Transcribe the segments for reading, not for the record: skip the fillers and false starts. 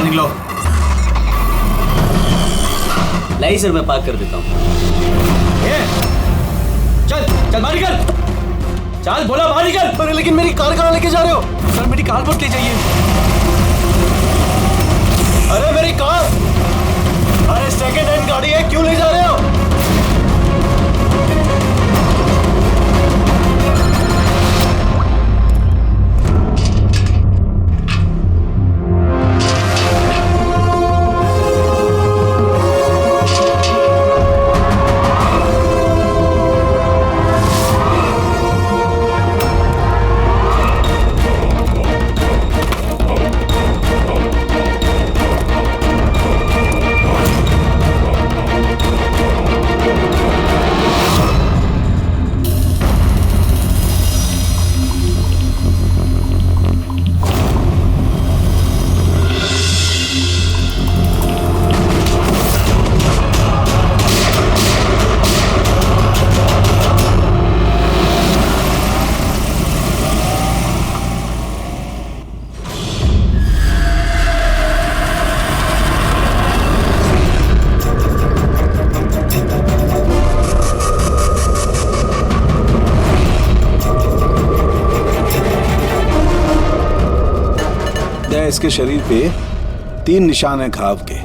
निकलो। नहीं सर, मैं पार्क कर देता हूँ। चल चल बाहर निकल, चल बोला बाहर निकल। अरे लेकिन मेरी कार कहाँ लेके जा रहे हो? सर मेरी कार मत ले जाइए। अरे मेरी कार, अरे सेकंड हैंड गाड़ी है, क्यों ले जा रहे हो? इसके शरीर पे 3 निशान हैं घाव के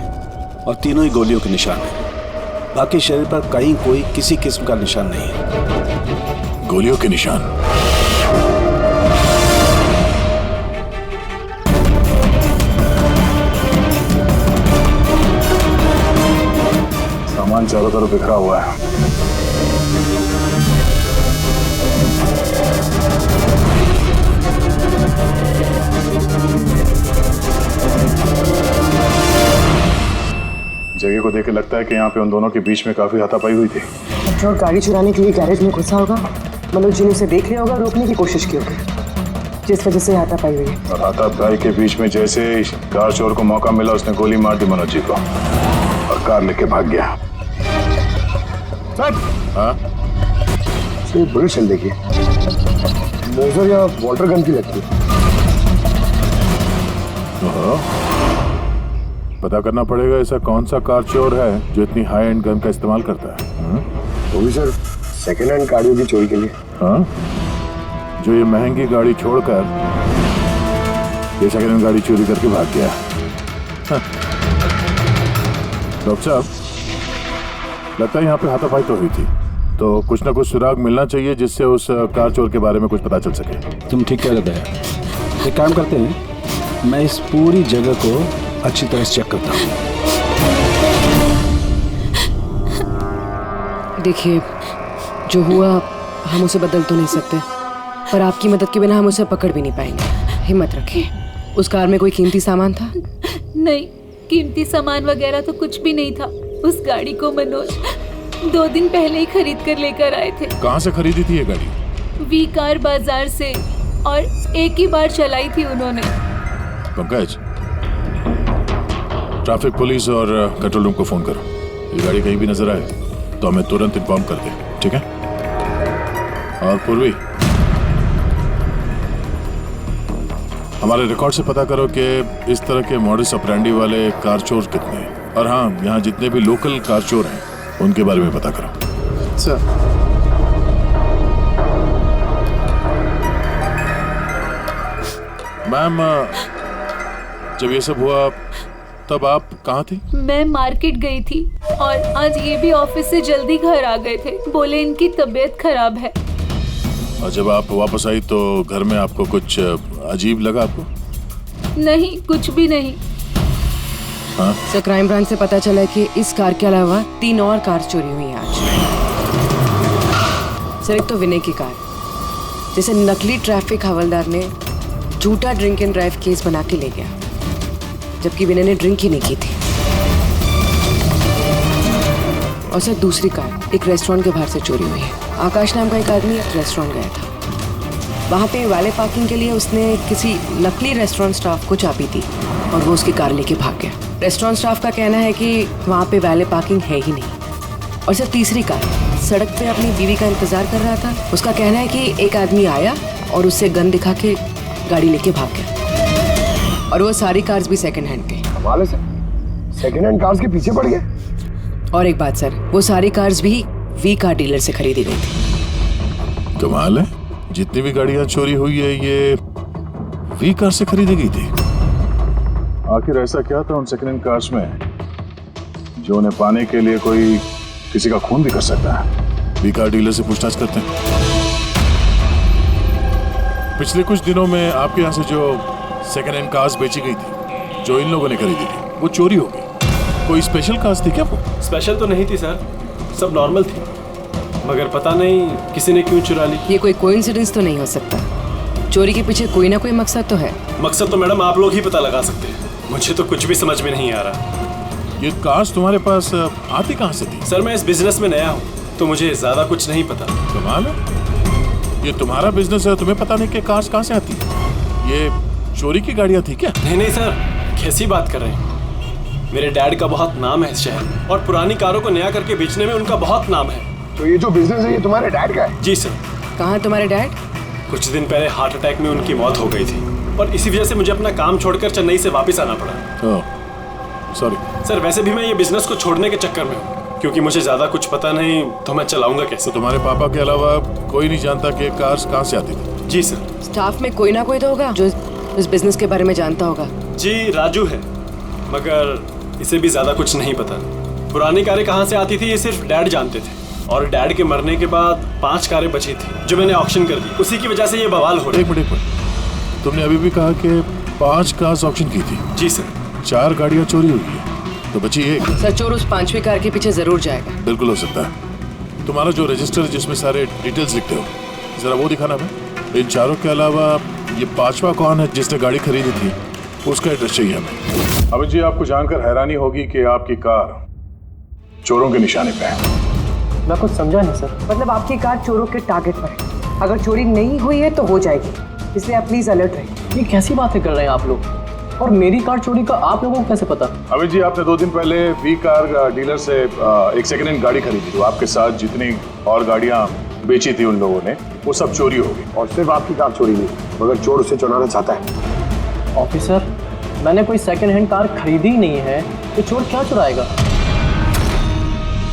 और तीनों ही गोलियों के निशान हैं। बाकी शरीर पर कहीं कोई किसी किस्म का निशान नहीं है। गोलियों के निशान? सामान चारों तरफ बिखरा हुआ है। जगह को देख के लगता है कि यहाँ पे उन दोनों के बीच में काफी हाथापाई हुई थी। पेट्रोल गाड़ी चुराने के लिए गैरेज में घुसा होगा, मनोज जी ने उसे देख लिया होगा, रोकने की कोशिश की होगी, जिस वजह से हाथापाई हुई। और हाथापाई के बीच में जैसे कार चोर को मौका मिला, उसने गोली मार दी मनोज जी को और कार लेके भाग गया। हाँ? बुलेट चल देखिए, मोजर या वाटर गन की लगती है। पता करना पड़ेगा ऐसा कौन सा कार चोर है जो इतनी हाई एंड गन का इस्तेमाल करता है। वो भी सर सेकेंड हैंड गाड़ियों की चोरी के लिए। हाँ? जो ये महंगी गाड़ी छोड़कर ये सेकेंड हैंड गाड़ी चोरी करके भाग गया। डॉक्टर साहब, लगता है यहाँ पे हाथापाई तो हुई थी, तो कुछ ना कुछ सुराग मिलना चाहिए जिससे उस कार चोर के बारे में कुछ पता चल सके। तुम ठीक कह रहे हैं। एक काम करते हैं, मैं इस पूरी जगह को अच्छी तरह से चेक करता हूँ। देखिए, जो हुआ हम उसे बदल तो नहीं सकते, पर आपकी मदद के बिना हम उसे पकड़ भी नहीं पाएंगे। हिम्मत रखिए। उस कार में कोई कीमती सामान था? नहीं, कीमती सामान वगैरह तो कुछ भी नहीं था। उस गाड़ी को मनोज 2 दिन पहले ही खरीद कर लेकर आए थे। कहाँ से खरीदी थी ये गाड़ी? वी कार बाजार से, और एक ही बार चलाई थी उन्होंने। पंकज, ट्रैफिक पुलिस और कंट्रोल रूम को फोन करो। ये गाड़ी कहीं भी नजर आए तो हमें तुरंत इन्फॉर्म कर दे, ठीक है? और पूर्वी, हमारे रिकॉर्ड से पता करो कि इस तरह के मॉडस ऑपरेंडी वाले कार चोर कितने हैं। और हाँ, यहाँ जितने भी लोकल कार चोर हैं उनके बारे में पता करो। सर, मैम, जब ये सब हुआ तब आप कहाँ थी? मैं मार्केट गई थी और आज ये भी ऑफिस से जल्दी घर आ गए थे। बोले इनकी तबीयत खराब है। और जब आप वापस आई तो घर में आपको कुछ अजीब लगा आपको? नहीं, कुछ भी नहीं। हाँ? सर, क्राइम ब्रांच से पता चला कि इस कार के अलावा 3 और कार चोरी हुई हैं आज। सर, एक तो विनय की कार, जिसे नकली ट्रैफिक हवलदार ने झूठा ड्रिंक एंड ड्राइव केस बना के ले गया, जबकि विनय ने ड्रिंक ही नहीं की थी। और सर, दूसरी कार एक रेस्टोरेंट के बाहर से चोरी हुई है। आकाश नाम का एक आदमी एक रेस्टोरेंट गया था, वहाँ पे वैले पार्किंग के लिए उसने किसी नकली रेस्टोरेंट स्टाफ को चाबी दी और वो उसकी कार लेके भाग गया। रेस्टोरेंट स्टाफ का कहना है कि वहाँ पे वैले पार्किंग है ही नहीं। और सर, तीसरी कार सड़क पे अपनी बीवी का इंतजार कर रहा था। उसका कहना है कि एक आदमी आया और उससे गन दिखा के गाड़ी लेके भाग गया। और वो सारी कार्स भी सेकंड हैंड थे। कमाल है सर, सेकेंड हैंड कार्स के पीछे पड़ गए। और एक बात सर, वो सारी कार्स भी वी कार डीलर से खरीदी गई थी। कमाल है, जितनी भी गाड़ियां चोरी हुई है ये वी कार से खरीदी गई थी। आखिर ऐसा क्या था उन सेकेंड हैंड कार्स में जो उन्हें पाने के लिए कोई किसी का खून भी कर सकता है? वी कार डीलर से पूछताछ करते हैं। पिछले कुछ दिनों में आपके यहाँ से जो सेकेंड हैंड कार्स बेची गई थी, जो इन लोगों ने खरीदी थी, वो चोरी हो गई। कोई स्पेशल कार्स थी क्या वो? स्पेशल तो नहीं थी सर, सब नॉर्मल थी, मगर पता नहीं किसी ने क्यों चुरा ली। ये कोई कोइंसिडेंस तो नहीं हो सकता, चोरी के पीछे कोई ना कोई मकसद तो है। मकसद तो मैडम आप लोग ही पता लगा सकते हैं, मुझे तो कुछ भी समझ में नहीं आ रहा। ये कार्स तुम्हारे पास आती कहाँ से थी? सर मैं इस बिजनेस में नया हूँ तो मुझे ज्यादा कुछ नहीं पता। कमाल है, ये तुम्हारा बिजनेस है, तुम्हें पता नहीं कि कार्स कहाँ से आती है? ये चोरी की गाड़ियाँ थी क्या? नहीं सर, कैसी बात कर रहे हैं? मेरे डैड का बहुत नाम है इस शहर में और पुरानी कारों को नया करके बेचने में उनका बहुत नाम है। तो ये जो बिजनेस है ये तुम्हारे डैड का है? जी सर। कहाँ तुम्हारे डैड? कुछ दिन पहले हार्ट अटैक में उनकी मौत हो गई थी और इसी वजह से मुझे अपना काम छोड़कर चेन्नई से वापस आना पड़ा। सॉरी सर, वैसे भी मैं ये बिजनेस को छोड़ने के चक्कर में हूँ क्योंकि मुझे ज्यादा कुछ पता नहीं, तो मैं चलाऊंगा कैसे? तो तुम्हारे पापा के अलावा कोई नहीं जानता कि कार्स कहाँ से आती थी? जी सर। स्टाफ में कोई ना कोई तो होगा जो इस बिजनेस के बारे में जानता होगा। जी राजू है, मगर इसे भी ज्यादा कुछ नहीं पता। पुरानी कारें कहाँ से आती थी ये सिर्फ डैड जानते थे और डैड के मरने के बाद 5 कारें बची थी जो मैंने ऑक्शन कर दी, उसी की वजह से ये बवाल हो रहा है। एक मिनट, तुमने अभी भी कहा कि 5 कार्स ऑक्शन की थी। जी सर। 4 गाड़ियाँ चोरी हुई है तो बची एक। सर चोर उस 5वीं कार के पीछे जरूर जाएगा। बिल्कुल हो सकता है। तुम्हारा जो रजिस्टर जिसमें सारे डिटेल्स लिखते हो, जरा वो दिखाना हमें। इन 4 के अलावा ये 5वां कौन है जिसने गाड़ी खरीदी थी, उसका एड्रेस चाहिए हमें। अभी जी आपको जानकर हैरानी होगी कि आपकी कार चोरों के निशाने पे है। मैं कुछ समझा नहीं सर। मतलब आपकी कार चोरों के टारगेट पर है, अगर चोरी नहीं हुई है तो हो जाएगी, इसलिए आप प्लीज अलर्ट रहिए। ये कैसी बातें कर रहे हैं आप लोग? और मेरी कार चोरी का आप लोगों को कैसे पता? अभी जी आपने 2 दिन पहले वी कार डीलर से एक सेकेंड हैंड गाड़ी खरीदी थी। आपके साथ जितनी और गाड़ियाँ बेची थी उन लोगों ने, वो सब चोरी हो गई। और सिर्फ आपकी कार चोरी नहीं, मगर चोर उसे चुराना चाहता है। ऑफिसर, मैंने कोई सेकंड हैंड कार खरीदी ही नहीं है, तो चोर क्या चुराएगा?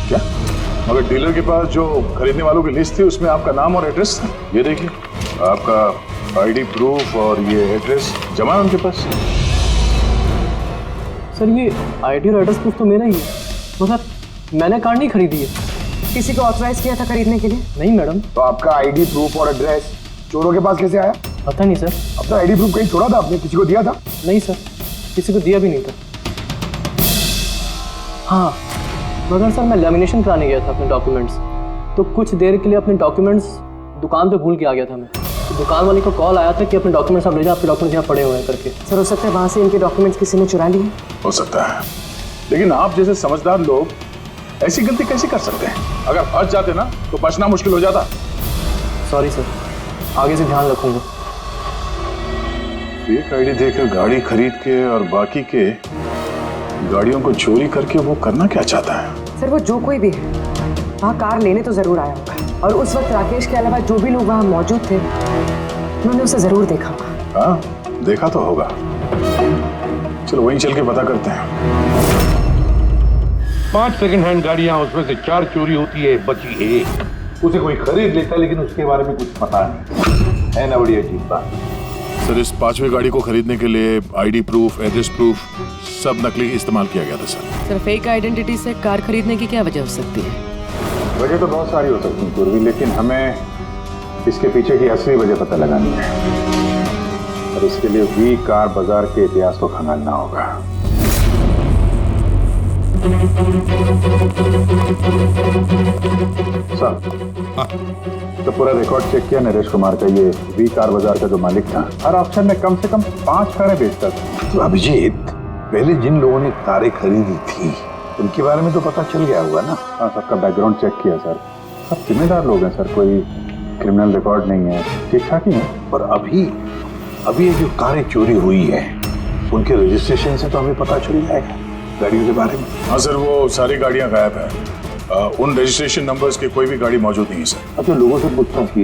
क्या? मगर डीलर के पास जो खरीदने वालों की लिस्ट थी उसमें आपका नाम और एड्रेस था। ये देखिए, आपका आईडी प्रूफ और ये एड्रेस जमा है उनके पास। सर ये आईडी और एड्रेस प्रूफ तो मेरा ही है, मगर मैंने कार नहीं खरीदी है। किसी को ऑथराइज किया था खरीदने के लिए? नहीं मैडम। तो आपका आईडी प्रूफ और एड्रेस चोरों के पास कैसे आया? पता नहीं सर। अपना आईडी प्रूफ कहीं छोड़ा था आपने? किसी को दिया था? नहीं सर, किसी को दिया भी नहीं था। हाँ मगर सर मैं लेमिनेशन कराने गया था अपने डॉक्यूमेंट्स, तो कुछ देर के लिए अपने डॉक्यूमेंट्स दुकान पे भूल के आ गया था मैं। तो दुकान वाले को कॉल आया था कि अपने डॉक्यूमेंट्स आप ले जाओ, आपके डॉक्यूमेंट्स यहाँ पड़े हुए हैं करके। सर हो सकता है वहाँ से इनके डॉक्यूमेंट्स किसी ने चुरा लिए। हो सकता है, लेकिन आप जैसे समझदार लोग ऐसी गलती कैसे कर सकते हैं? अगर फंस जाते ना तो बचना मुश्किल हो जाता। सॉरी सर, आगे से ध्यान रखूंगा। फेक आईडी देकर गाड़ी खरीद के और बाकी के गाड़ियों को चोरी करके वो करना क्या चाहता है? सर वो जो कोई भी है वहाँ कार लेने तो जरूर आया होगा, और उस वक्त राकेश के अलावा जो भी लोग वहाँ मौजूद थे उन्होंने उसे जरूर देखा होगा। हाँ देखा तो होगा। चलो वहीं चल के पता करते हैं। 5 सेकंड हैंड गाड़ियां, उसमें से 4 चोरी होती है, बची एक। उसे कोई खरीद लेता लेकिन उसके बारे में कुछ पता नहीं है ना। बड़ी अजीब बात। सर इस 5वीं गाड़ी को खरीदने के लिए आईडी प्रूफ, एड्रेस प्रूफ सब नकली इस्तेमाल किया गया था सर। फेक आइडेंटिटी से कार खरीदने की क्या वजह हो सकती है? वजह तो बहुत सारी हो सकती है पूर्वी, लेकिन हमें इसके पीछे की असली वजह पता लगानी है और इसके लिए वी कार बाजार के इतिहास को खंगालना होगा। सर तो पूरा रिकॉर्ड चेक किया नरेश कुमार का, ये वी कार बाजार का जो मालिक था हर ऑप्शन में कम से कम 5 कारें बेचता था। तो अभिजीत, पहले जिन लोगों ने कारें खरीदी थी उनके बारे में तो पता चल गया होगा ना? हाँ सबका बैकग्राउंड चेक किया सर, सब जिम्मेदार लोग हैं सर, कोई क्रिमिनल रिकॉर्ड नहीं है, ठीक ठाक ही है। और अभी ये जो कारें चोरी हुई है उनके रजिस्ट्रेशन से तो हमें पता चल जाएगा गाड़ियों के बारे में। हाँ सर, वो सारी गाड़ियाँ गायब हैं। उन रजिस्ट्रेशन नंबर्स के कोई भी गाड़ी मौजूद नहीं है सर। अच्छा लोगों से पूछताछ की?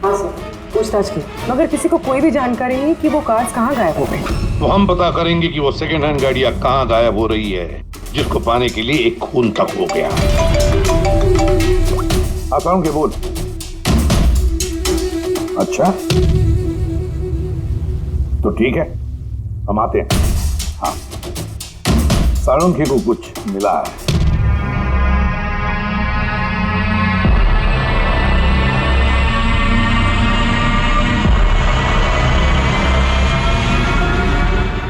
हाँ सर, पूछताछ की, मगर किसी को कोई भी जानकारी नहीं कि वो कार्स कहाँ गायब हो गए। तो हम पता करेंगे कि वो सेकंड हैंड गाड़ियां कहाँ गायब हो रही है, जिसको पाने के लिए एक खून तक हो गया। आसाराम के बोल। अच्छा तो ठीक है, हम आते हैं। हाँ, साळुंखे को कुछ मिला है।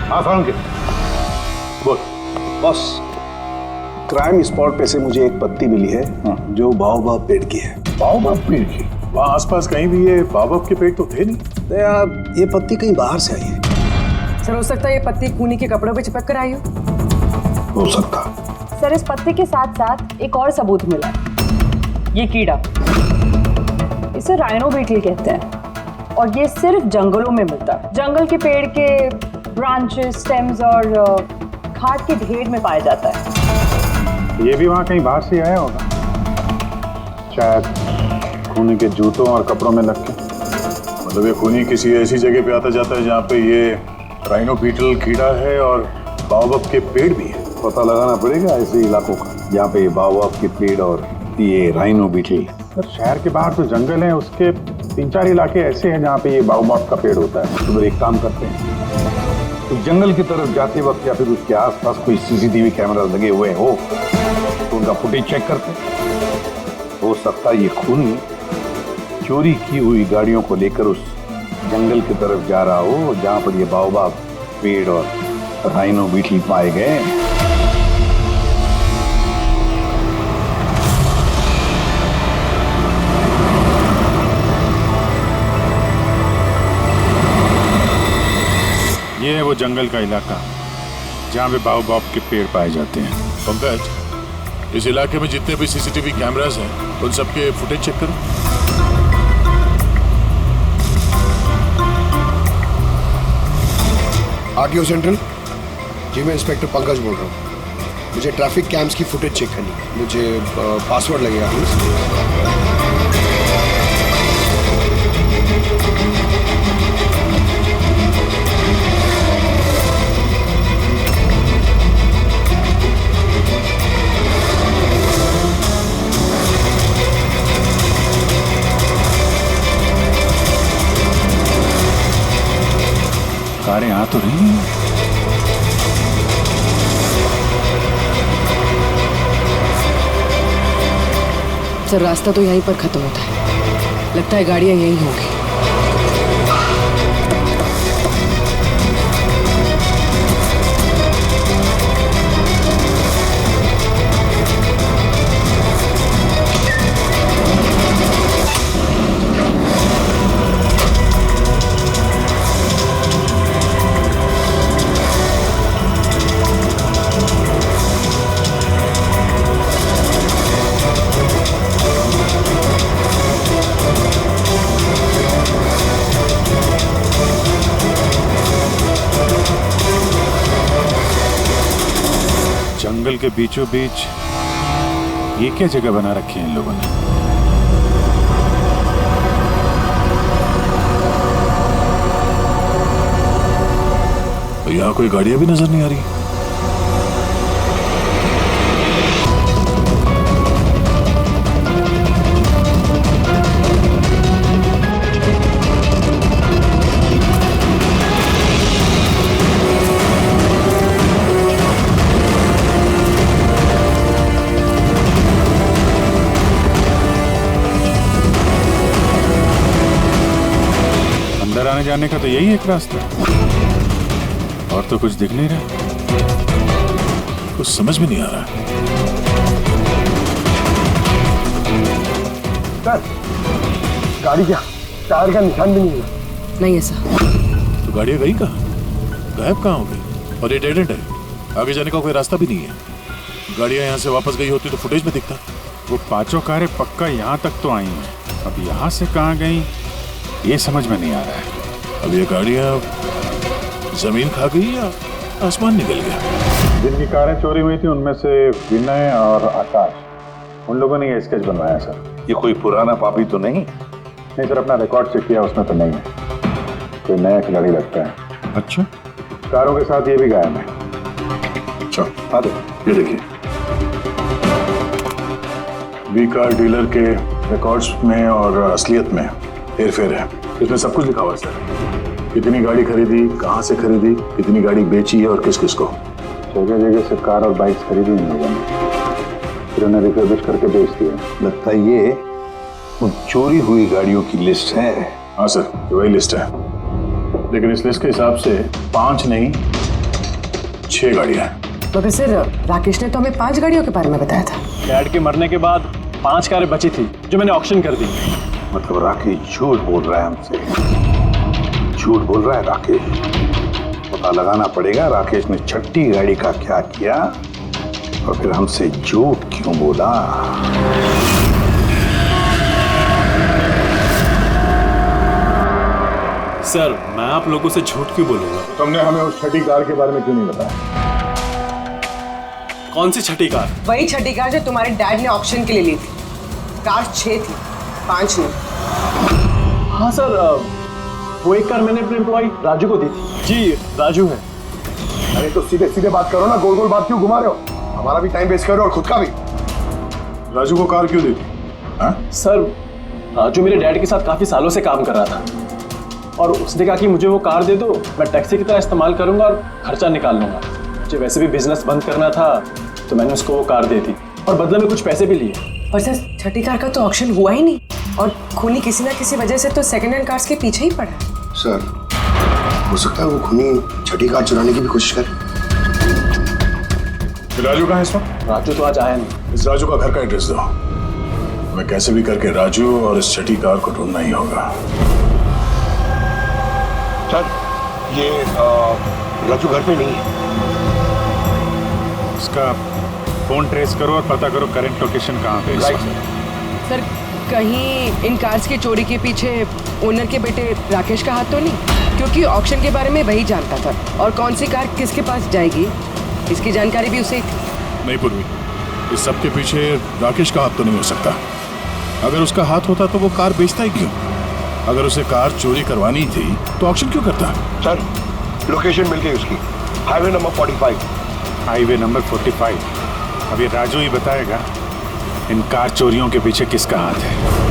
हाँ साळुंखे बोल। बॉस, क्राइम स्पॉट पे से मुझे एक पत्ती मिली है जो बाओबाब पेड़ की है। बाओबाब पेड़ की? वहाँ आसपास कहीं भी ये बाबा के पेड़ तो थे नहीं। तो यार ये पत्ती कहीं बाहर से आई है। सर हो सकता है ये पत्ती खूनी के कपड़ों पे चिपक कर आई हो सकता। सर इस पत्ते के साथ साथ एक और सबूत मिला है। ये कीड़ा, इसे राइनो बीटल कहते हैं और ये सिर्फ जंगलों में मिलता है। जंगल के पेड़ के ब्रांचेस, स्टेम्स और खाद के ढेर में पाया जाता है। ये भी वहाँ कहीं बाहर से आया होगा, शायद खूनी के जूतों और कपड़ों में लग के। मतलब ये खूनी किसी ऐसी जगह पे आता जाता है जहाँ पे ये राइनो बीटल कीड़ा है और बाओबाब के पेड़ भी है। पता लगाना पड़ेगा ऐसे इलाकों का जहाँ पे बाओबाब के पेड़ और ये राइनो बीटल। सर शहर के बाहर तो जंगल है, उसके 3-4 इलाके ऐसे हैं जहाँ पे ये बाओबाब का पेड़ होता है। तो एक काम करते हैं, तो जंगल की तरफ जाते वक्त या फिर उसके आसपास कोई सीसीटीवी कैमरा लगे हुए हो तो उनका फुटेज चेक करते हैं। हो सकता है ये खूनी चोरी की हुई गाड़ियों को लेकर उस जंगल की तरफ जा रहा हो जहां पर ये बाओबाब पेड़ और राइनो बीटल पाए गए। ये है वो जंगल का इलाका जहाँ पे बाओबाब के पेड़ पाए जाते हैं। पंकज, इस इलाके में जितने भी सीसीटीवी कैमरास हैं उन सबके फुटेज चेक करो। आरटीओ सेंट्रल जी, मैं इंस्पेक्टर पंकज बोल रहा हूँ। मुझे ट्रैफिक कैम्स की फुटेज चेक करनी है। मुझे पासवर्ड लगेगा प्लीज। कारें आ तो रही हैं। सर रास्ता तो यहीं पर खत्म होता है, लगता है गाड़ियां यहीं होंगी। जंगल के बीचों बीच ये क्या जगह बना रखी है इन लोगों ने? तो यहाँ कोई गाड़ियां भी नजर नहीं आ रही। अंदर आने जाने का तो यही एक रास्ता है, और तो कुछ दिख नहीं रहा। कुछ समझ में नहीं आ रहा। सर गाड़ी क्या टायर का निशान भी नहीं है। नहीं ऐसा। तो गाड़ियां गई कहाँ, गायब कहाँ हो गई? और ये डेड एंड है, आगे जाने का कोई रास्ता भी नहीं है। गाड़ियां यहाँ से वापस गई होती तो फुटेज में दिखता। वो पांचों कारें पक्का यहाँ तक तो आई हैं, अब यहाँ से कहाँ गई ये समझ में नहीं आ रहा है। अब ये गाड़ियां जमीन खा गई या आसमान निकल गया? जिनकी कारें चोरी हुई थी उनमें से विनय और आकाश, उन लोगों ने ये स्केच बनवाया सर। ये कोई पुराना पापी तो नहीं? नहीं सर, अपना रिकॉर्ड चेक किया, उसमें तो नहीं है। कोई नया खिलाड़ी लगता है। अच्छा, कारों के साथ ये भी गायब है। अच्छा, हाँ दो, ये देखिए, वी कार डीलर के रिकॉर्ड्स में और असलियत में हेरफेर है। इसमें सब कुछ लिखा हुआ है सर। कितनी गाड़ी खरीदी, कहाँ से खरीदी, कितनी गाड़ी बेची है और किस किस को। जगह जगह से कार और बाइक्स खरीदी इन लोगों ने, फिर उन्हें रिफर्बिश करके बेच दिया। लगता है ये उन चोरी हुई गाड़ियों की लिस्ट है। हाँ सर, ये वही लिस्ट है, लेकिन इस लिस्ट के हिसाब से 5 नहीं 6 गाड़ियाँ हैं। मगर सर, राकेश ने तो हमें 5 गाड़ियों के बारे में बताया था। डैड के मरने के बाद 5 कारें बची थी जो मैंने ऑक्शन कर दी। मतलब राकेश झूठ बोल रहा है हमसे, झूठ बोल रहा है राकेश। पता लगाना पड़ेगा राकेश ने छठी गाड़ी का क्या किया और फिर हमसे झूठ क्यों बोला। सर, मैं आप लोगों से झूठ क्यों बोलूंगा? तुमने हमें उस छठी कार के बारे में क्यों नहीं बताया? कौन सी छठी कार? वही छठी कार जो तुम्हारे डैड ने ऑक्शन के लिए ली थी। कार 6 थी, 5 नहीं। हाँ सर, वो एक कार मैंने अपने एम्प्लॉय राजू को दी थी। जी, राजू है। अरे तो सीधे सीधे बात करो ना, गोल गोल बात क्यों घुमा रहे हो? हमारा भी टाइम वेस्ट कर रहे हो और खुद का भी। राजू को कार क्यों दी थी? सर, राजू मेरे डैड के साथ काफी सालों से काम कर रहा था और उसने कहा कि मुझे वो कार दे दो, मैं टैक्सी की तरह इस्तेमाल करूंगा और खर्चा निकाल लूंगा। मुझे वैसे भी बिजनेस बंद करना था तो मैंने उसको वो कार दे दी और बदले में कुछ पैसे भी लिए। पर सर, छठी कार का तो ऑक्शन हुआ ही नहीं और खूनी किसी ना किसी वजह से तो सेकंड हैंड कार्स के पीछे ही पड़ा है। सर, हो सकता है वो खूनी छठी कार चुराने की भी कोशिश करे। राजू कहाँ है इस वक्त? राजू तो आज आया नहीं। इस राजू का घर का एड्रेस दो, मैं कैसे भी करके राजू और इस छठी कार को ढूंढना ही होगा। सर, ये राजू घर पे नहीं है। इसका फोन ट्रेस करो और पता करो करंट लोकेशन कहाँ पे है। सर, कहीं इन कार्स की चोरी के पीछे ओनर के बेटे राकेश का हाथ तो नहीं? क्योंकि ऑक्शन के बारे में वही जानता था और कौन सी कार किसके पास जाएगी इसकी जानकारी भी उसे थी। नहीं पूर्वी, इस सब के पीछे राकेश का हाथ तो नहीं हो सकता। अगर उसका हाथ होता तो वो कार बेचता ही क्यों? अगर उसे कार चोरी करवानी थी तो ऑक्शन क्यों करता? सर, लोकेशन मिल गई उसकी, हाईवे नंबर 45। Highway number 45। अब ये राजू ही बताएगा इन कार चोरियों के पीछे किसका हाथ है।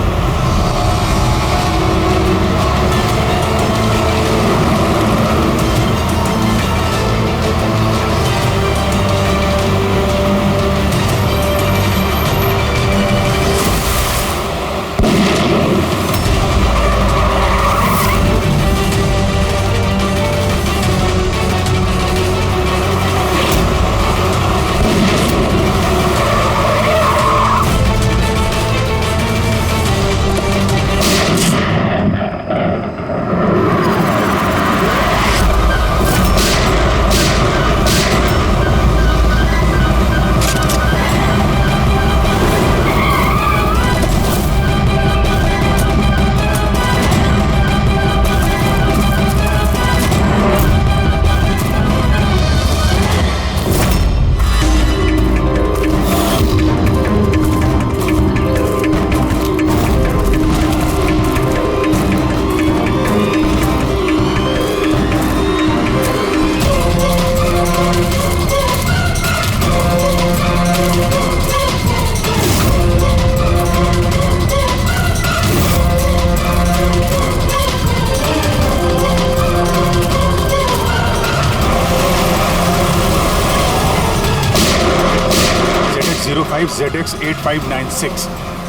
ZX8596।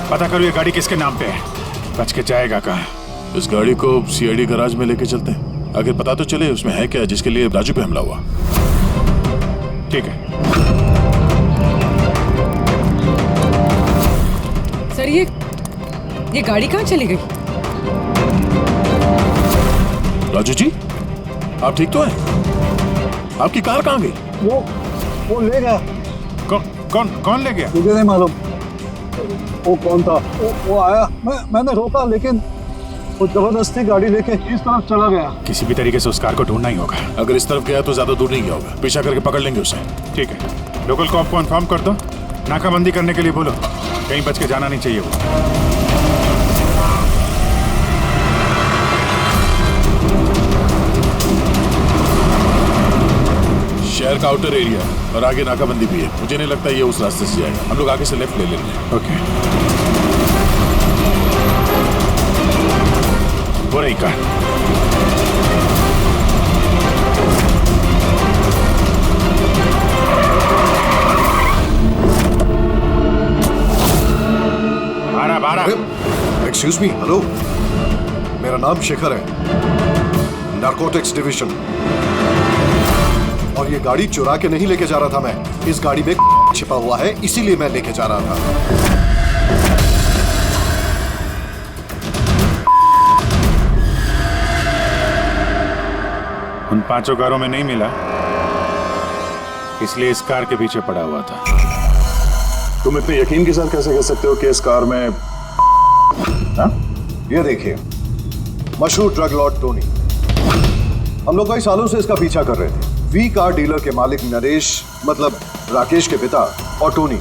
पता करो ये गाड़ी किसके नाम पे है। बच के जाएगा कहाँ? इस गाड़ी को सीआईडी गैराज में लेके चलते हैं, आगे पता तो चले उसमें है क्या जिसके लिए राजू पे हमला हुआ। ठीक है सर, ये गाड़ी कहाँ चली गई? राजू जी, आप ठीक तो हैं? आपकी कार कहाँ गई? वो ले गया। कौन ले गया? मुझे नहीं मालूम वो कौन था। वो आया, मैंने रोका लेकिन वो जबरदस्ती गाड़ी लेके इस तरफ चला गया। किसी भी तरीके से उस कार को ढूंढना ही होगा। अगर इस तरफ गया तो ज्यादा दूर नहीं गया होगा, पीछा करके पकड़ लेंगे उसे। ठीक है, लोकल कॉप को इन्फॉर्म कर दो, नाकाबंदी करने के लिए बोलो, कहीं बच के जाना नहीं चाहिए वो। शहर का आउटर एरिया है और आगे नाकाबंदी भी है। मुझे नहीं लगता ये उस रास्ते से जाएगा। हम लोग आगे से लेफ्ट ले लेंगे। ओके, वो रही कार। एक्सक्यूज मी, हेलो, मेरा नाम शेखर है, नारकोटिक्स डिवीजन। और ये गाड़ी चुरा के नहीं लेके जा रहा था मैं, इस गाड़ी में छिपा हुआ है, इसीलिए मैं लेके जा रहा था। उन 5 कारों में नहीं मिला, इसलिए इस कार के पीछे पड़ा हुआ था। तुम इतने यकीन के साथ कैसे कह सकते हो कि इस कार में? हाँ? ये देखिए, मशहूर ड्रग लॉर्ड टोनी, हम लोग कई सालों से इसका पीछा कर रहे थे। वी कार डीलर के मालिक नरेश, मतलब राकेश के पिता, और टोनी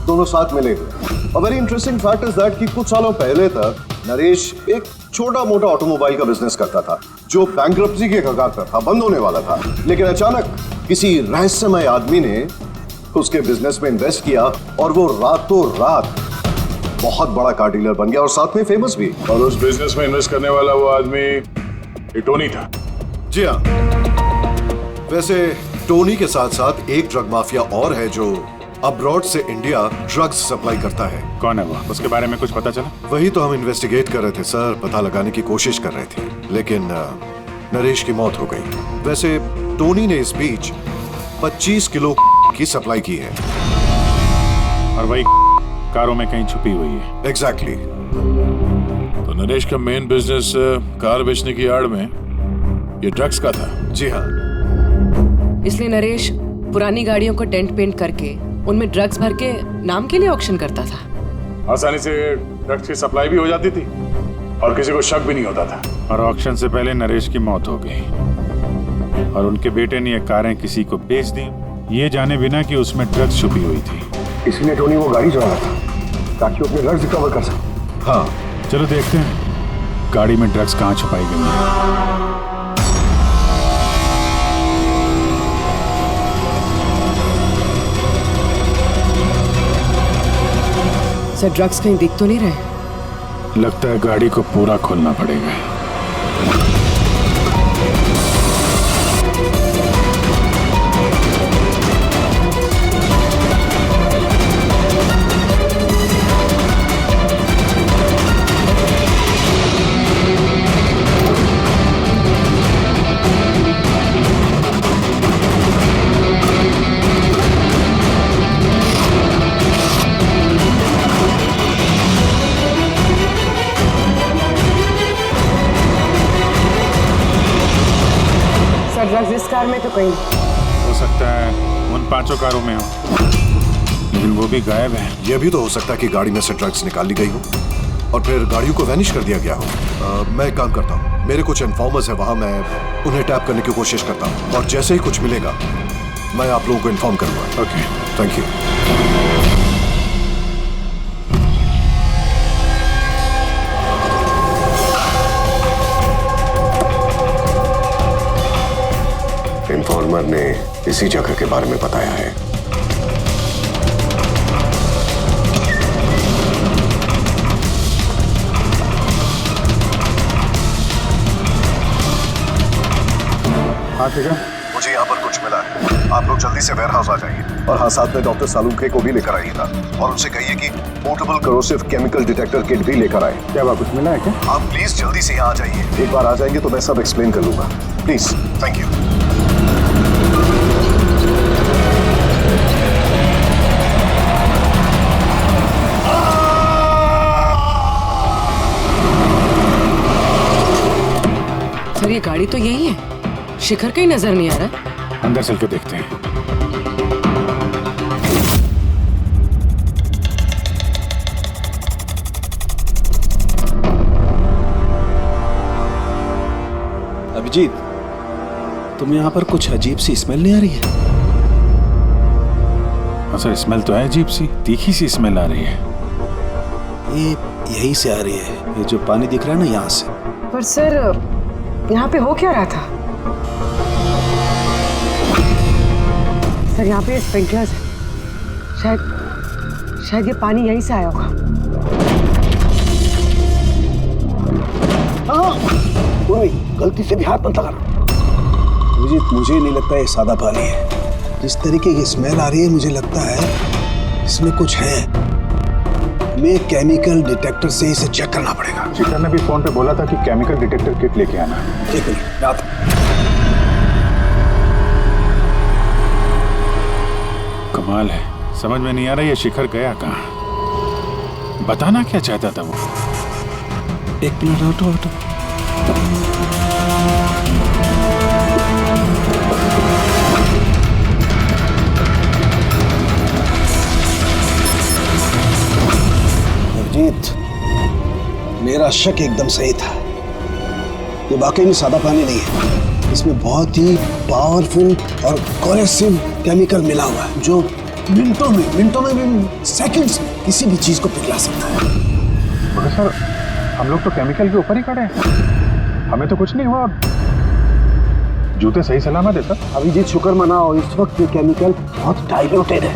दोनों साथ मिले हुए। और very interesting fact is that कि कुछ सालों पहले तक नरेश एक छोटा मोटा ऑटोमोबाइल का बिजनेस करता था जो बैंक्रप्सी के कगार पर था, बंद होने वाला था। लेकिन अचानक किसी रहस्यमय आदमी ने उसके बिजनेस में इन्वेस्ट किया और वो रातों रात बहुत बड़ा कार डीलर बन गया और साथ में फेमस भी। और उस बिजनेस में इन्वेस्ट करने वाला वो आदमी ये टोनी था। जी हाँ, वैसे टोनी के साथ साथ एक ड्रग माफिया और है जो अब्रॉड से इंडिया ड्रग्स सप्लाई करता है। कौन है वो? उसके बारे में कुछ पता चला? वही तो हम इन्वेस्टिगेट कर रहे थे सर, पता लगाने की कोशिश कर रहे थे, लेकिन नरेश की मौत हो गई। वैसे टोनी ने इस बीच 25 किलो की सप्लाई की है और वही कारों में कहीं छुपी हुई है। एग्जैक्टली। तो नरेश का मेन बिजनेस कार बेचने की आड़ में ये ड्रग्स का था। जी हाँ, इसलिए नरेश पुरानी गाड़ियों को डेंट पेंट करके उनमें ड्रग्स भर के नाम के लिए ऑक्शन करता था। आसानी से ड्रग्स की सप्लाई भी हो जाती थी और किसी को शक भी नहीं होता था। और ऑक्शन से पहले नरेश की मौत हो गई और उनके बेटे ने ये कारें किसी को बेच दी, ये जाने बिना कि उसमें ड्रग्स छुपी हुई थी। इसीलिए टोनी वो गाड़ी चुरा रहा था ताकि वो अपने ड्रग्स रिकवर कर सके। हाँ, चलो देखते हैं गाड़ी में ड्रग्स कहाँ छुपाई गई है। सर, ड्रग्स कहीं दिख तो नहीं रहे? लगता है गाड़ी को पूरा खोलना पड़ेगा। ड्रग्स इस कार में तो कहीं हो सकता है उन 5 कारों में हो, लेकिन वो भी गायब है। यह भी तो हो सकता है कि गाड़ी में से ड्रग्स निकाल ली गई हो और फिर गाड़ियों को वैनिश कर दिया गया हो। मैं एक काम करता हूँ, मेरे कुछ इन्फॉर्मर्स है वहाँ, मैं उन्हें टैप करने की कोशिश करता हूँ और जैसे ही कुछ मिलेगा मैं आप लोगों को इन्फॉर्म करूँगा। Okay, thank you. इन्फॉर्मर ने इसी जगह के बारे में बताया है। हाँ ठीक है, मुझे यहाँ पर कुछ मिला है, आप लोग जल्दी से वेयर हाउस आ जाइए और हाँ, साथ में डॉक्टर सालुंखे को भी लेकर आइएगा और उनसे कहिए कि portable corrosive chemical detector kit भी लेकर आए। क्या वहाँ कुछ मिला है क्या? आप प्लीज जल्दी से यहाँ आ जाइए। एक बार आ जाएंगे तो मैं सब एक्सप्लेन कर लूंगा, प्लीज। Thank you. सर, ये गाड़ी तो यही है, शिखर कहीं नजर नहीं आ रहा। अंदर चल के देखते हैं। अभिजीत, तुम यहाँ पर कुछ अजीब सी स्मेल नहीं आ रही है? अच्छा, स्मेल तो है अजीब सी, तीखी सी स्मेल आ रही है। ये यहीं से आ रही है, ये जो पानी दिख रहा है ना, यहाँ से। पर सर, यहाँ पे हो क्या रहा था? सर यहाँ पे स्प्रिंकलर्स है, शायद ये पानी यहीं से आया होगा। कोई गलती से भी हाथ मत लगा। मुझे नहीं लगता ये सादा पानी है। जिस तरीके की स्मेल आ रही है मुझे लगता है इसमें कुछ है। हमें केमिकल डिटेक्टर से इसे चेक करना पड़ेगा। शिखर ने भी फोन पे बोला था कि केमिकल डिटेक्टर किट लेके आना। एक मिनट आता। कमाल है, समझ में नहीं आ रहा ये शिखर गया कहाँ। बताना क्या चाहता था वो? एक मिनट हटो। नवजीत, मेरा शक एकदम सही था। ये वाकई में सादा पानी नहीं है। इसमें बहुत ही पावरफुल और कोरेसिव केमिकल मिला हुआ है जो मिनटों में भी सेकंड्स में किसी भी चीज को पिघला सकता है। मगर सर, हम लोग तो केमिकल के ऊपर ही खड़े हैं, हमें तो कुछ नहीं हुआ। जूते सही सलामत है सर। अभिजीत, शुक्र मनाओ, इस वक्त ये केमिकल बहुत डाइल्यूटेड है,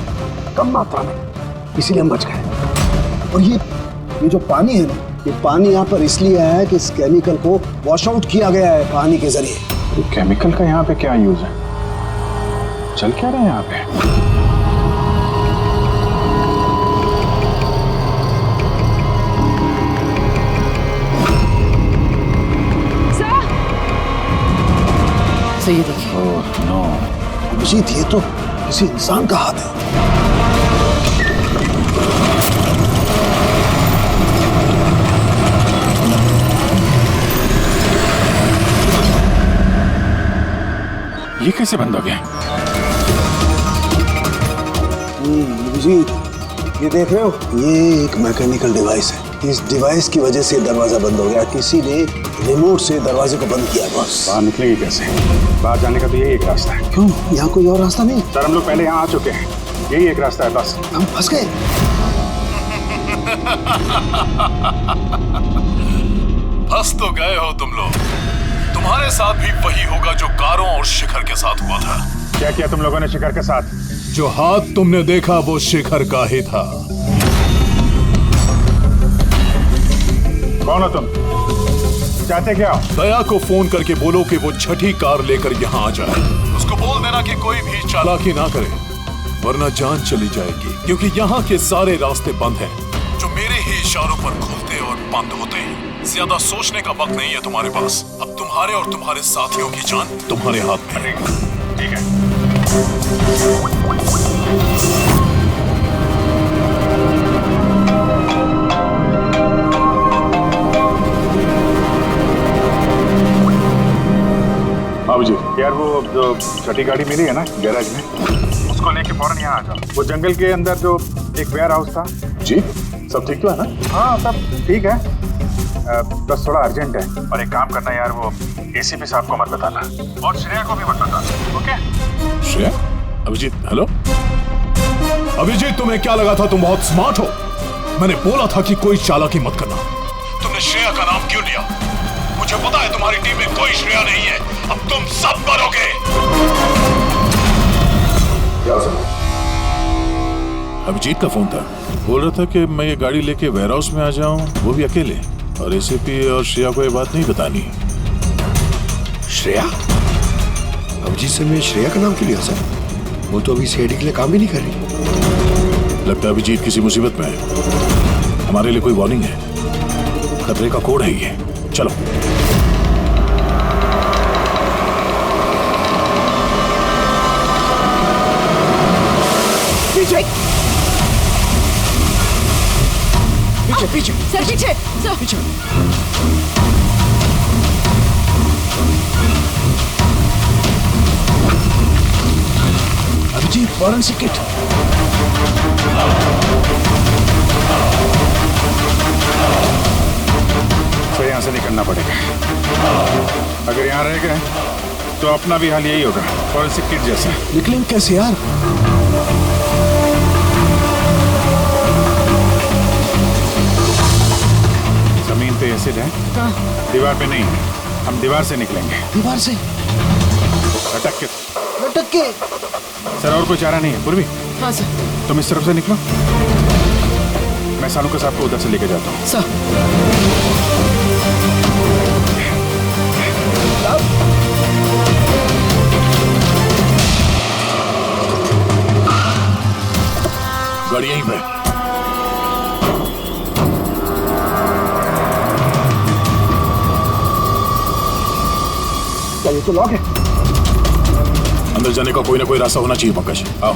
कम मात्रा में, इसीलिए हम बच गए। और ये जो पानी है ना, ये पानी यहाँ पर इसलिए आया है कि इस केमिकल को वॉश आउट किया गया है पानी के जरिए। तो केमिकल का यहाँ पे क्या यूज है? चल क्या रहे हैं यहाँ पे? सही देखिए। ओह नो, अभिजीत, ये तो किसी इंसान का हाथ है। ये कैसे बंद हो गया? अभिजीत, ये देख रहे हो, ये एक मैकेनिकल डिवाइस है। इस डिवाइस की वजह से दरवाजा बंद हो गया। किसी ने रिमोट से दरवाजे को बंद किया। बस बाहर निकलेंगे कैसे? बाहर जाने का तो यही एक रास्ता है। क्यों? यहाँ कोई और रास्ता नहीं? सर, हम लोग पहले यहाँ आ चुके हैं, यही एक रास्ता है बस। हम फंस गए। फंस तो गए हो तुम लोग। तुम्हारे साथ भी वही होगा जो कारों और शिखर के साथ हुआ था। क्या किया तुम लोगों ने शिखर के साथ? जो हाथ तुमने देखा वो शिखर का ही था। कौन हो तुम? चाहते क्या? दया को फोन करके बोलो कि वो छठी कार लेकर यहाँ आ जाए। उसको बोल देना कि कोई भी चालाकी ना करे, वरना जान चली जाएगी। क्योंकि यहाँ के सारे रास्ते बंद हैं, जो मेरे ही इशारों पर खुलते और बंद होते हैं। ज्यादा सोचने का वक्त नहीं है तुम्हारे पास। अब तुम्हारे और तुम्हारे साथियों की जान तुम्हारे हाथ में है। ठीक है। अभिजीत, यार वो जो छठी गाड़ी मिली है ना गैराज में, उसको लेके फौरन यहाँ आ जाओ। वो जंगल के अंदर जो एक वेयर हाउस था। जी, सब ठीक तो है ना? हाँ, सब ठीक है, बस थोड़ा अर्जेंट है। और एक काम करना यार, वो एसीपी साहब को मत बताना और श्रेया को भी मत बताना, ओके? श्रेया? अभिजीत, हेलो अभिजीत, तुम्हें क्या लगा था तुम बहुत स्मार्ट हो? मैंने बोला था कि कोई चालाकी मत करना। तुमने श्रेया का नाम क्यों लिया? मुझे पता है तुम्हारी टीम में कोई श्रेया नहीं है। अब तुम सब मरोगे। अभिजीत का फोन था, बोल रहा था कि मैं ये गाड़ी लेके वेयर हाउस में आ जाऊं, वो भी अकेले। और एसीपी और श्रेया को ये बात नहीं बतानी। श्रेया? अभिजीत से मैं श्रेया का नाम क्यों लिया सर? वो तो अभी सीआईडी के लिए काम भी नहीं कर रही। लगता है अभिजीत किसी मुसीबत में है। हमारे लिए कोई वार्निंग है, खतरे का कोड है ये। चलो। पीछे पीछे पीछे सर, पीछे सर, पीछे। Abhijit, forensic kit. तो यहाँ से निकलना पड़ेगा। अगर यहाँ रह गए तो अपना भी हाल यही होगा, फॉरेंसिक किट जैसा। निकलेंगे कैसे यार? जमीन पे एसिड है, दीवार पे नहीं। हम दीवार से निकलेंगे। दीवार से? लटक के। लटक के? सर और कोई चारा नहीं है पूर्वी? हाँ सर। तुम इस तरफ से निकलो, मैं सानू के साथ को उधर से लेके जाता हूँ। सर गाड़ी यहीं पे। क्या ये तो लॉक है? अंदर जाने का कोई ना कोई रास्ता होना चाहिए पंकज, आओ।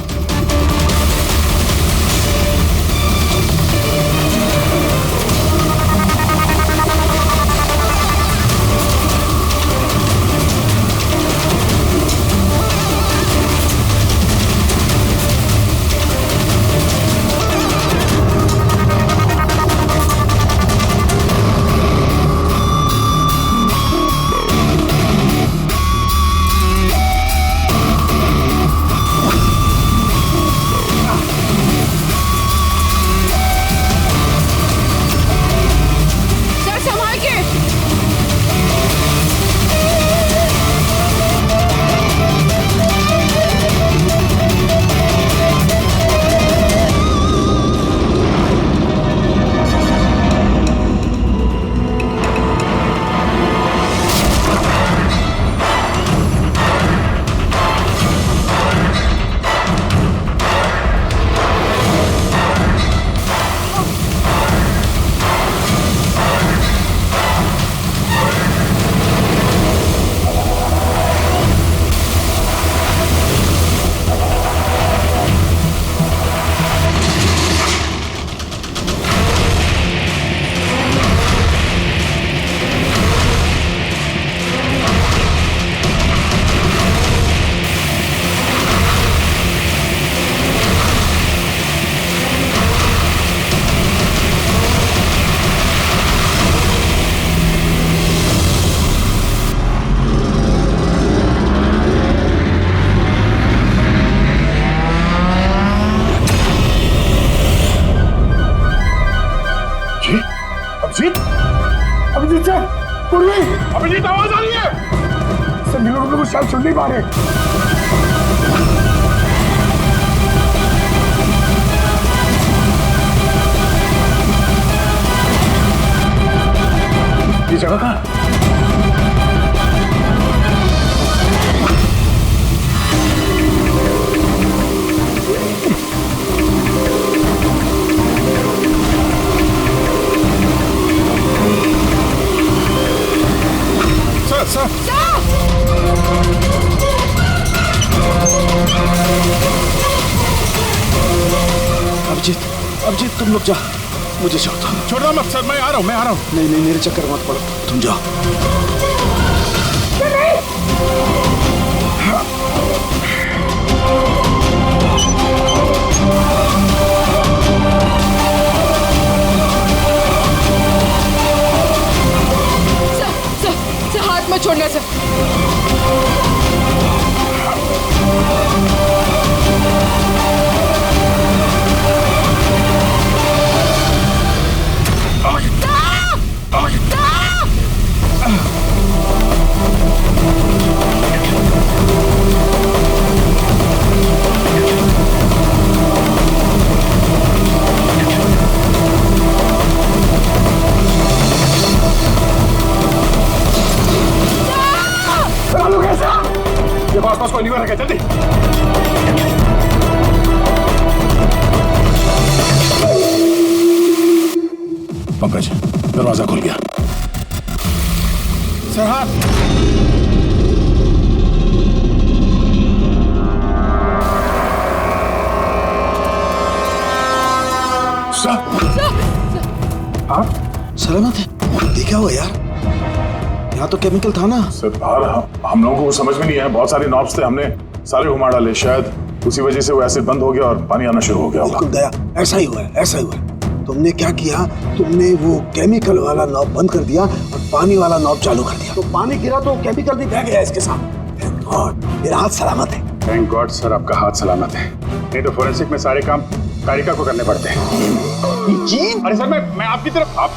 अभिजीत सर, पूर्वी, अभिजीत आवाज आ रही है सर। मिलों को कुछ शायद सुन नहीं पा रहे। ये जगह कहाँ? अभिजीत तुम लोग जा, मुझे छोड़ दो। छोड़ दो मत सर, मैं आ रहा हूँ, मैं आ रहा हूँ। नहीं नहीं, मेरे चक्कर मत पड़ो, तुम जाओ। सर हाथ मत छोड़ना सर। ये पास कोई नहीं रखे, जल्दी। पंकज, दरवाजा खुल गया। सर हाथ। हाँ सलामत है? ये क्या हुआ यार? यहाँ तो केमिकल था ना सर। बाहर हम लोगों को समझ में नहीं आया, बहुत सारे नॉब्स थे, हमने सारे घुमा डाले, शायद उसी वजह से वो एसिड बंद हो गया और पानी आना शुरू हो गया होगा। बिल्कुल दया, ऐसा ही हुआ है, ऐसा ही हुआ है। तुमने क्या किया? तुमने वो केमिकल वाला नॉब बंद कर दिया और पानी वाला नॉब चालू कर दिया, तो पानी गिरा तो केमिकल भी बह गया इसके साथ। थैंक गॉड मेरा हाथ सलामत है। थैंक गॉड सर, आपका हाथ सलामत है, नहीं तो फोरेंसिक में सारे काम कारिका को करने पड़ते हैं। जी अरे सर, मैं आपकी तरफ आप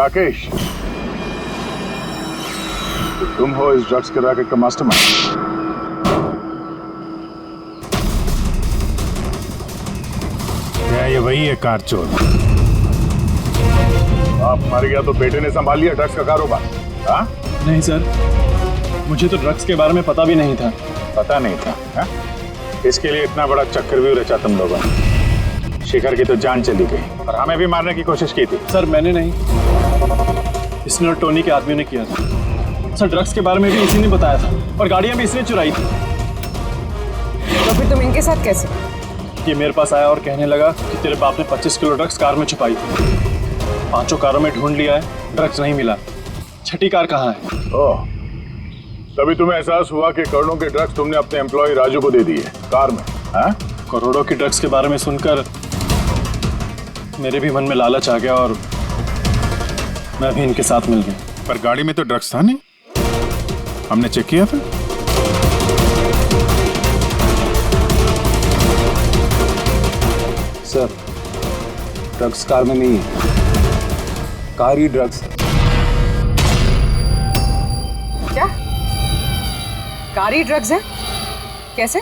राकेश, तो तुम हो इस ड्रग्स के रैकेट का मास्टरमाइंड। क्या ये वही है कार चोर? आप मर गया तो बेटे ने संभाल लिया ड्रग्स का कारोबार? हाँ? नहीं सर, मुझे तो ड्रग्स के बारे में पता भी नहीं था। पता नहीं था? हाँ? इसके लिए इतना बड़ा चक्रव्यूह रचा तुम लोगों ने। शिखर की तो जान चली गई और हमें भी मारने की कोशिश की थी। सर मैंने नहीं, इसने और टोनी के आदमियों ने किया था। सर ड्रग्स के बारे में भी इसी ने बताया था और गाड़ियां भी इसने चुराई थी। तो फिर तुम इनके साथ कैसे? ये मेरे पास आया और कहने लगा कि तेरे बाप ने 25 किलो ड्रग्स कार में छुपाई थी। 5 कारों में ढूंढ लिया है, ड्रग्स नहीं मिला। 6ठी कार कहाँ है? ओह, तभी तुम्हें एहसास हुआ कि करोड़ों के ड्रग्स तुमने अपने एम्प्लॉय राजू को दे दिए कार में। हाँ? करोड़ों के ड्रग्स के बारे में सुनकर मेरे भी मन में लालच आ गया और मैं भी इनके साथ मिल गया। पर गाड़ी में तो ड्रग्स था नहीं, हमने चेक किया था। सर ड्रग्स कार में नहीं है, कार ही ड्रग्स। क्या कार ही ड्रग्स है? कैसे?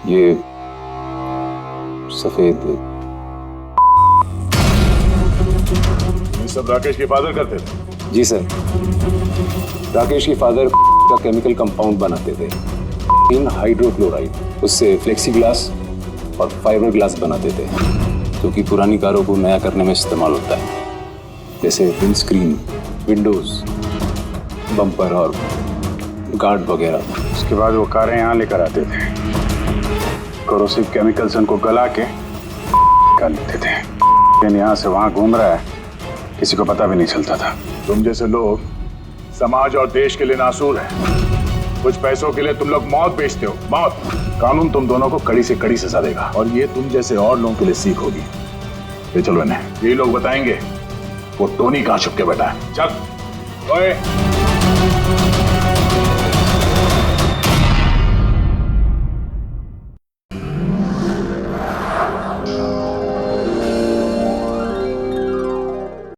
ये सफेद। ये सब राकेश के फादर करते थे? जी सर, राकेश के फादर का केमिकल कंपाउंड बनाते थे, इन हाइड्रोक्लोराइड। उससे फ्लेक्सी ग्लास और फाइबर ग्लास बनाते थे, जो कि पुरानी कारों को नया करने में इस्तेमाल होता है, जैसे विंडस्क्रीन, विंडोज, बम्पर और गार्ड वगैरह। उसके बाद वो कारें यहाँ लेकर आते थे, कोरोसिव केमिकल्स उनको गला के निकाल लेते थे। लेकिन यहाँ से वहाँ घूम रहा है, किसी को पता भी नहीं चलता था। तुम जैसे लोग समाज और देश के लिए नासूर हैं। कुछ पैसों के लिए तुम लोग मौत बेचते हो, मौत। कानून तुम दोनों को कड़ी से कड़ी सजा देगा और ये तुम जैसे और लोगों के लिए सीख होगी। ये चलो इन्हें, यही लोग बताएंगे वो टोनी कहाँ छुप के बैठा है। चल ओए।